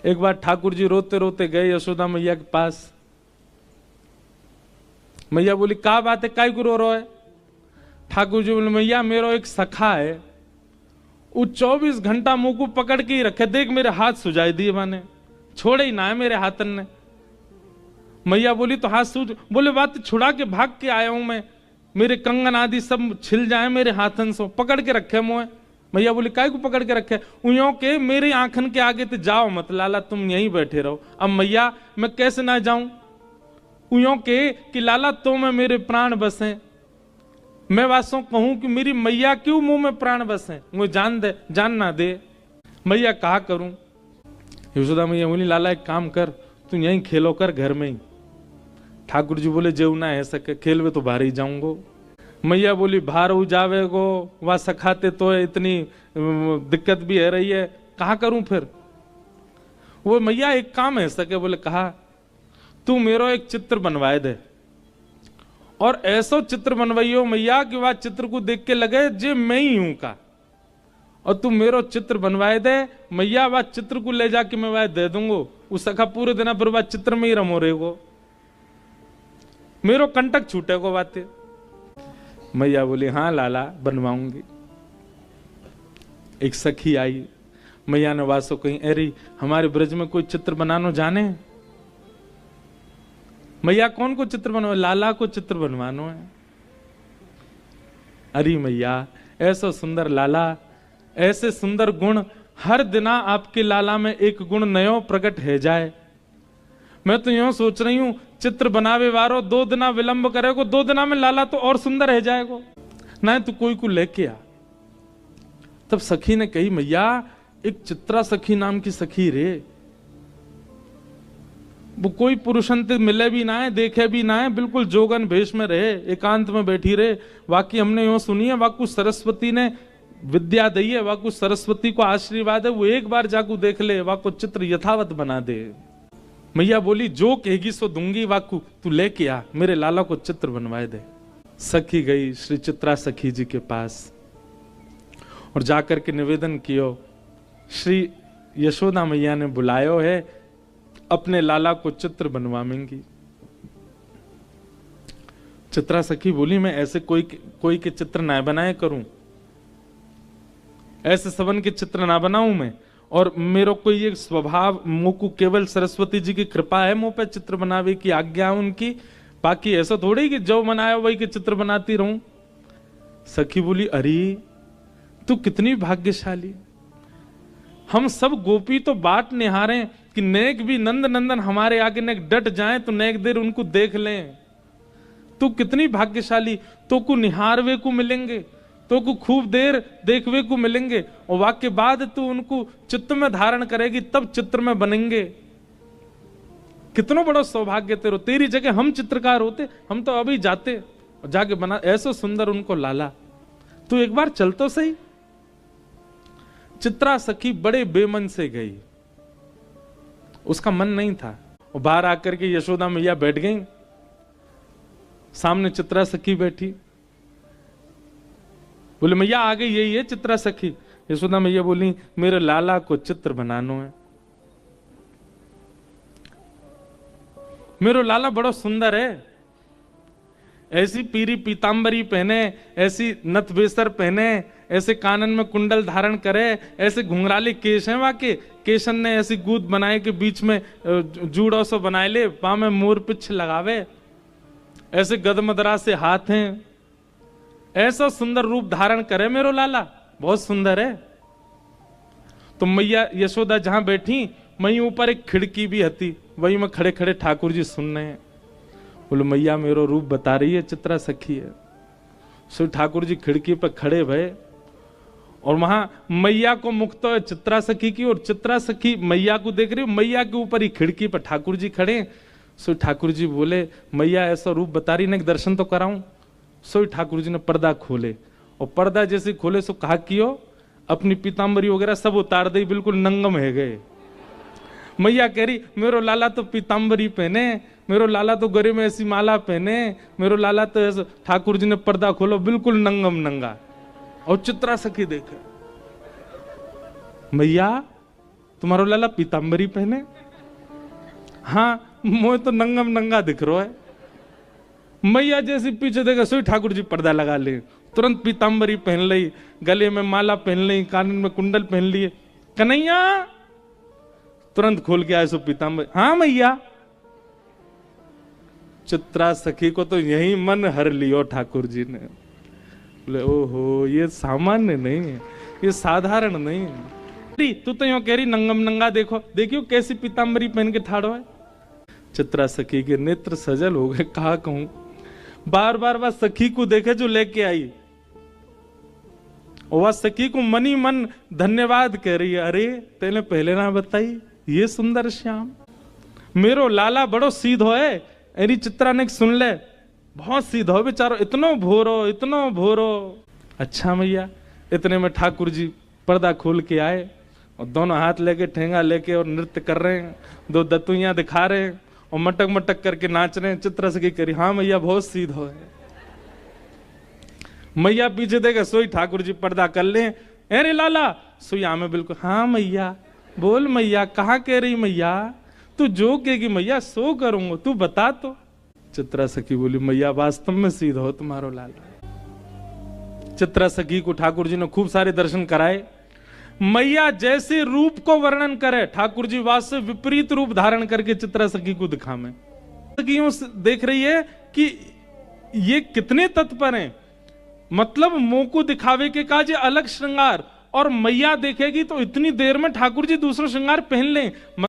एक बार ठाकुर जी रोते रोते गए यशोदा मैया के पास। मैया बोली क्या बात है, काय को रो रहा है? ठाकुर जी बोले मैया मेरा एक सखा है, वो 24 घंटा मुंह को पकड़ के ही रखे, देख मेरे हाथ सुझाई दिए माने, छोड़े ही ना है मेरे हाथन ने। मैया बोली तो हाथ सूझ, बोले बात छुड़ा के भाग के आया हूं मैं, मेरे कंगन आदि सब छिल जाए मेरे हाथन से, पकड़ के रखे मुंह। मैया बोली काय को पकड़ के रखे? उयों के मेरे आंखन के आगे तो जाओ मत लाला, तुम यहीं बैठे रहो। अब मैया मैं कैसे ना जाऊं? उयों के कि लाला तो मैं मेरे प्राण बसे, मैं वासों कहूं कि मेरी मैया क्यों मुंह में प्राण बसे, मुझे जान दे, जान ना दे। मैया कहा करूं? यशोदा मैया बोली लाला एक काम कर, तू यहीं खेलो कर घर में ही। ठाकुर जी बोले जेऊ ना है सके, खेलवे तो बाहर ही जाऊंगो। मैया बोली बाहर हो जावे गो, वह सखाते तो है, इतनी दिक्कत भी है रही है, कहा करूं फिर? वो मैया एक काम है सके, बोले कहा तू मेरो एक चित्र बनवाए दे, और ऐसा चित्र बनवाइयो मैया कि वह चित्र को देख के लगे जे मैं ही हूं का, और तू मेरो चित्र बनवाए दे मैया, वह चित्र को ले जाके मैं वह दे दूंगो, उस सखा पूरे दिन पर वह चित्र में ही रमो रहेगो, मेरो कंटक छूटेगो बातें। मैया बोली हाँ लाला बनवाऊंगी। एक सखी आई, मैया ने वासो कहीं अरे हमारे ब्रज में कोई चित्र बनानो जाने? मैया कौन को चित्र बनवा? लाला को चित्र बनवानो है। अरे मैया ऐसा सुंदर लाला, ऐसे सुंदर गुण, हर दिना आपके लाला में एक गुण नयो प्रकट है जाए। मैं तो यूं सोच रही हूं चित्र बनावे वारो 2 दिना विलंब करेगो, 2 दिना में लाला तो और सुंदर है जाएगो, ना तू कोई को लेके आ। तब सखी ने कही मैया एक चित्रा सखी नाम की सखी रे, वो कोई पुरुषंत मिले भी ना है, देखे भी ना है, बिल्कुल जोगन भेष में रहे, एकांत में बैठी रहे। वाकई हमने यूं सुनी है, वाकु सरस्वती ने विद्या दी है, वाकु सरस्वती को आशीर्वाद है, वो एक बार जाकू देख ले, वाकु चित्र यथावत बना दे। मैया बोली जो कहेगी सो दूंगी, वाकू तू लेके आ, मेरे लाला को चित्र बनवाए दे। सखी गई श्री चित्रा सखी जी के पास और जाकर के निवेदन कियो, श्री यशोदा मैया ने बुलायो है, अपने लाला को चित्र बनवाएंगी। चित्रा सखी बोली मैं ऐसे कोई के चित्र ना बनाए करूं, ऐसे सबन के चित्र ना बनाऊं मैं, और मेरा कोई एक स्वभाव, मुंह को केवल सरस्वती जी की कृपा है मुंह पे चित्र बनावे की आज्ञा उनकी, बाकी ऐसा थोड़ी कि जो बनाया वही के चित्र बनाती रहूं। सखी बोली अरे तू कितनी भाग्यशाली, हम सब गोपी तो बाट निहारे कि नेक भी नंद नंदन हमारे आगे नेक डट जाए तो नेक देर उनको देख लें। तू कितनी भाग्यशाली, तो को निहारवे को मिलेंगे, तो को खूब देर देखवे को मिलेंगे, और वाक्य बाद तू उनको चित्त में धारण करेगी तब चित्र में बनेंगे। कितना बड़ा सौभाग्य तेरो, तेरी जगह हम चित्रकार होते, हम तो अभी जाते और जाके बना ऐसा सुंदर उनको लाला। तू एक बार चल तो सही। चित्रा सखी बड़े बेमन से गई, उसका मन नहीं था, और बाहर आकर के यशोदा मैया बैठ गई, सामने चित्रा सखी बैठी। बोले मैया आ गई यही है चित्रा सखी। यशोदा मैया बोली मेरे लाला को चित्र बनानो है, मेरो लाला बड़ा सुंदर है, ऐसी पीरी पीतांबरी पहने, ऐसी नथ बेसर पहने, ऐसे कानन में कुंडल धारण करे, ऐसे घुंघराले केश हैं वाके, केशन ने ऐसी गूद बनाए के बीच में जूड़ों से बनाए ले, पाँव में मोर पिछ लगावे, ऐसे गदमदरा से हाथ हैं, ऐसा सुंदर रूप धारण करे मेरो लाला, बहुत सुंदर है। तो मैया यशोदा जहां बैठी वहीं ऊपर एक खिड़की भी हती, वहीं में खड़े खड़े ठाकुर जी सुन रहे हैं। बोलो मैया मेरो रूप बता रही है, चित्रा सखी है। सो ठाकुर जी खिड़की पर खड़े भये, और वहां मैया को मुख तो चित्रा सखी की, और चित्रा सखी मैया को देख रही, मैया के ऊपर ही खिड़की पर ठाकुर जी खड़े। सो ठाकुर जी बोले मैया ऐसा रूप बता रही ने, दर्शन तो कराऊं। सो ठाकुर जी ने पर्दा खोले, और पर्दा जैसे खोले सो कहा कियो अपनी पीतांबरी वगैरह सब उतार दी, बिल्कुल नंगम है गए। मैया कह रही मेरो लाला तो पीतांबरी पहने, मेरो लाला तो गले में ऐसी माला पहने, मेरो लाला तो ऐसा। ठाकुर जी ने पर्दा खोलो, बिल्कुल नंगम नंगा, और चित्रा सखी देखे। मैया तुम्हारो लाला पीताम्बरी पहने? हाँ, मोए तो नंगम नंगा दिख रहा है। मैया जैसी पीछे देखा सोई ठाकुर जी पर्दा लगा ले, तुरंत पीताम्बरी पहन ली, गले में माला पहन ली, कान में कुंडल पहन लिए। कन्हैया तुरंत खोल के आए सो पीताम्बरी। हाँ मैया। चित्रा सखी को तो यही मन हर लियो ठाकुर जी ने। बोले ओहो, ये सामान्य नहीं है, ये साधारण नहीं है। तू तो यूं कह रही नंगम नंगा देखो, देखियो कैसी पीताम्बरी पहन के ठाड़ो है। चित्रा सखी के नेत्र सजल हो गए। कहा कहूं, बार बार वह सखी को देखे जो लेके आई, वह सखी को मनी मन धन्यवाद कह रही है। अरे तेने पहले ना बताई, ये सुंदर श्याम मेरो लाला बड़ो सीधो है। अरे चित्रा ने सुन ले, बहुत सीधा हो बेचारो, इतनो भोरो। अच्छा मैया। इतने में ठाकुर जी पर्दा खोल के आए और दोनों हाथ लेके ठेंगा लेके और नृत्य कर रहे हैं, दो दतुइयां दिखा रहे हैं और मटक मटक करके नाच रहे हैं। चित्रा सखी करी, हाँ मैया बहुत सीधो है। मैया पीछे देखा सोई ठाकुर जी पर्दा कर ले। अरे लाला सोई में बिल्कुल। हाँ मैया। बोल मैया, कहाँ कह रही मैया? तू जो कहेगी मैया सो करूंगा, तू बता तो। चित्रा सखी बोली, मैया वास्तव में सीधा हो तुम्हारो लाला। चित्रा सखी को ठाकुर जी ने खूब सारे दर्शन कराए। मैया जैसे रूप को वर्णन करे, ठाकुर जी वास्तव विपरीत रूप धारण करके चित्रा सखी को दिखावे। सखियों देख रही है कि ये कितने तत्पर हैं, मतलब मुंह को दिखावे के काज अलग श्रृंगार, और मैया देखेगी तो इतनी देर में ठाकुर जी दूसरा श्रृंगार पहन लें।